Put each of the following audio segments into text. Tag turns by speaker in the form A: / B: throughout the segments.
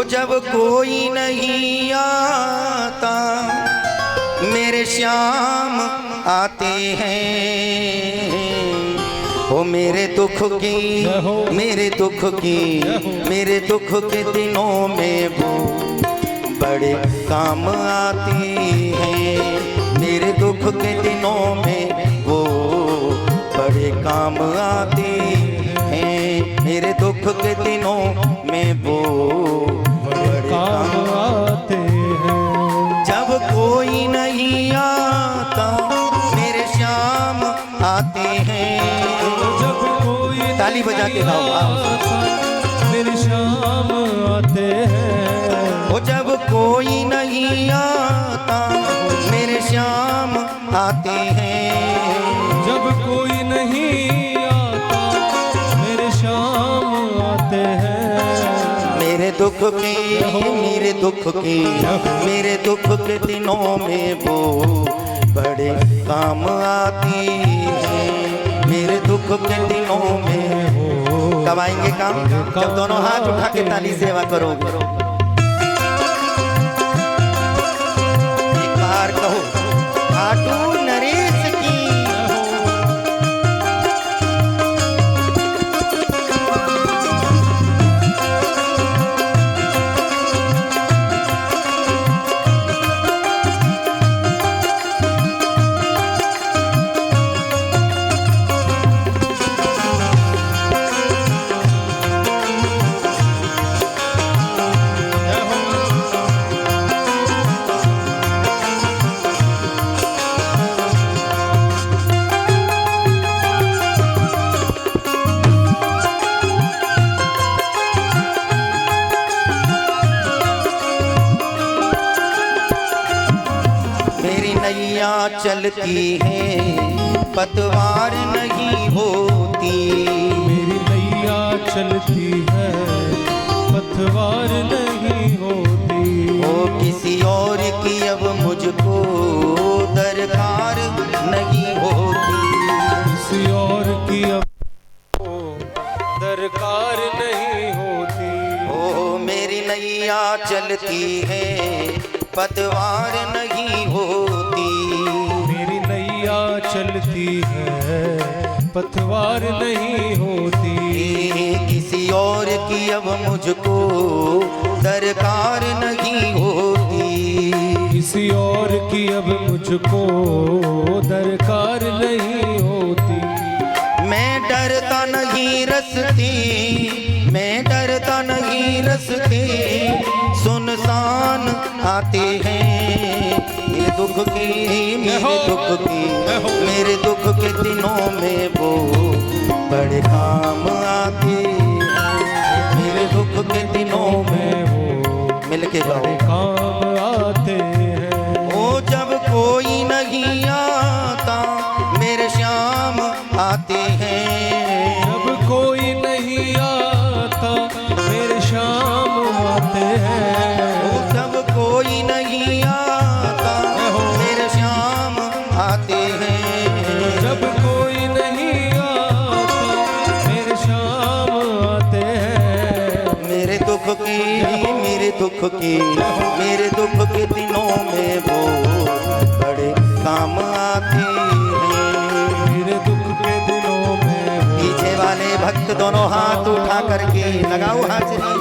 A: जब कोई नहीं आता मेरे श्याम आते हैं। ओ मेरे दुख की मेरे दुख के दिनों में वो बड़े काम आती हैं। मेरे दुख के दिनों में वो बड़े काम आती हैं। मेरे दुख के दिनों में वो बड़े काम आते हैं। जब कोई नहीं आता मेरे श्याम आते हैं।
B: जब कोई
A: ताली बजा के गाओ
B: मेरे श्याम आते हैं।
A: वो जब कोई नहीं आता मेरे श्याम आते हैं।
B: जब कोई नहीं आता मेरे श्याम आते हैं।
A: मेरे दुख के दिनों में वो बड़े काम आती है। मेरे दुख के दिनों में वो कब आएंगे काम? जब दोनों हाथ उठा के ताली सेवा करोगे। एक बार कहो खाटू नरेश की। चलती है पतवार नहीं होती।
B: मेरी नैया चलती है पतवार नहीं होती।
A: वो किसी और की अब मुझको दरकार नहीं होती।
B: किसी और की अब दरकार नहीं होती।
A: ओ मेरी नैया चलती है पतवार नहीं होती।
B: मेरी नैया चलती है पतवार नहीं होती।
A: किसी और की अब मुझको दरकार नहीं होती।
B: किसी और की अब मुझको दरकार नहीं होती।
A: मैं डरता नहीं रस्ते, मैं डरता नहीं रस्ते सुनसान आते हैं। मेरे दुख के दिनों में वो बड़े काम आते हैं। मेरे दुख के दिनों में वो मिलके बड़े
B: काम आते हैं।
A: ओ जब कोई नहीं आता मेरे श्याम आते हैं।
B: जब कोई नहीं आता मेरे श्याम आते हैं।
A: जब कोई नहीं आता मेरे श्याम आते हैं।
B: जब कोई नहीं आता मेरे श्याम आते हैं।
A: मेरे दुख के दिनों में वो बड़े काम आते हैं।
B: मेरे दुख के दिनों में
A: पीछे वाले भक्त दोनों हाथ उठा करके लगाओ हाजिरी।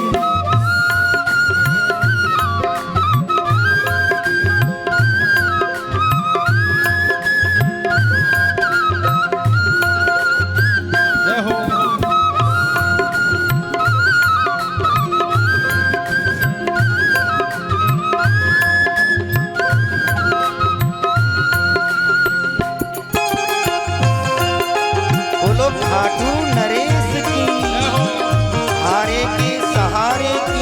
A: खाटू नरेश की हारे के सहारे की।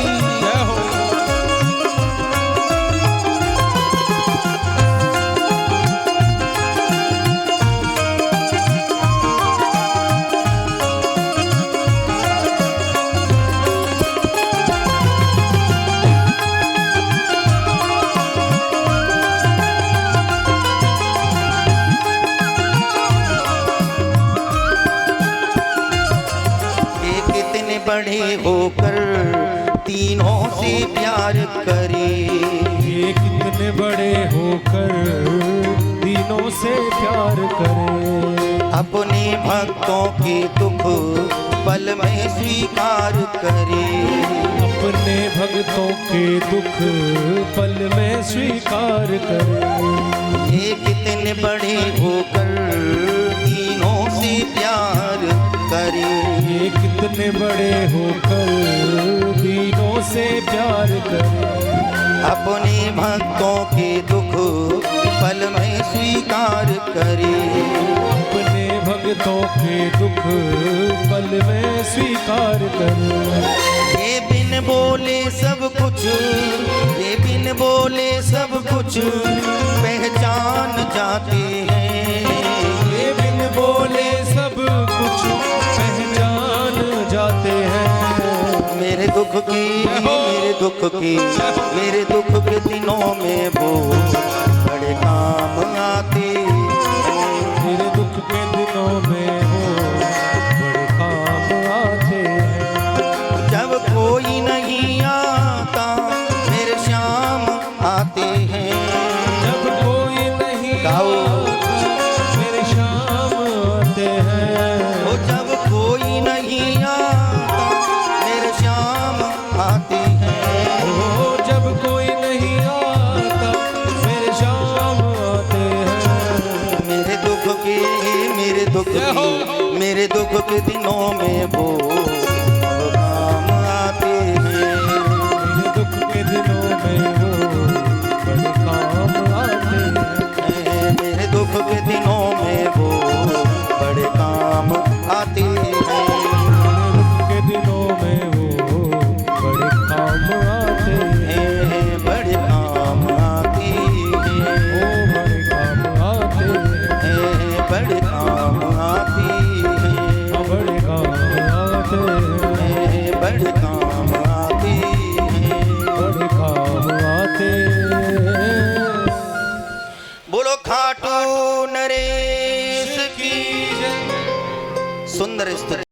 A: बड़े होकर तीनों से प्यार करे।
B: ये कितने बड़े होकर तीनों से प्यार करे।
A: अपने भक्तों के दुख पल में स्वीकार करे।
B: अपने भक्तों के दुख पल में स्वीकार करे।
A: ये कितने बड़े होकर तीनों से प्यार करे।
B: ये कितने बड़े होकर तीनों से प्यार करे।
A: अपने भक्तों के दुख पल में स्वीकार करे।
B: अपने भक्तों के दुख पल में स्वीकार करे।
A: ये बिन बोले सब कुछ, ये बिन बोले सब कुछ पहचान जाते हैं।
B: ये बिन बोले सब कुछ पहचान जाते हैं।
A: मेरे दुख की, मेरे दुख की, मेरे दुख के दिनों में वो बड़े काम आते हैं।
B: मेरे दुख के दिनों में वो बड़े काम आते हैं।
A: जब कोई नहीं आता मेरे श्याम आते हैं।
B: जब कोई नहीं
A: गाओ।
B: आता मेरे शाम आते हैं।
A: वो जब कोई नहीं आता मेरे श्याम आते हैं।
B: ओ जब कोई नहीं आता मेरे शाम आते हैं।
A: मेरे दुख के, मेरे दुख की, मेरे दुख के दिनों में वो काम आते हैं।
B: मेरे दुख के दिनों में वो बड़े काम आते हैं।
A: मेरे दुख के दिनों में वो बड़े काम आते हैं।
B: मेरे दुख के दिनों में वो बड़े काम आते हैं।
A: बड़े काम आते हैं।
B: ओ बड़े काम आते हैं।
A: बड़े काम आते हैं।
B: बड़े काम आते हैं।
A: बड़े काम आते हैं।
B: बड़े काम आते हैं।
A: बोलो खाटू नरेश की सुंदर स्तुति।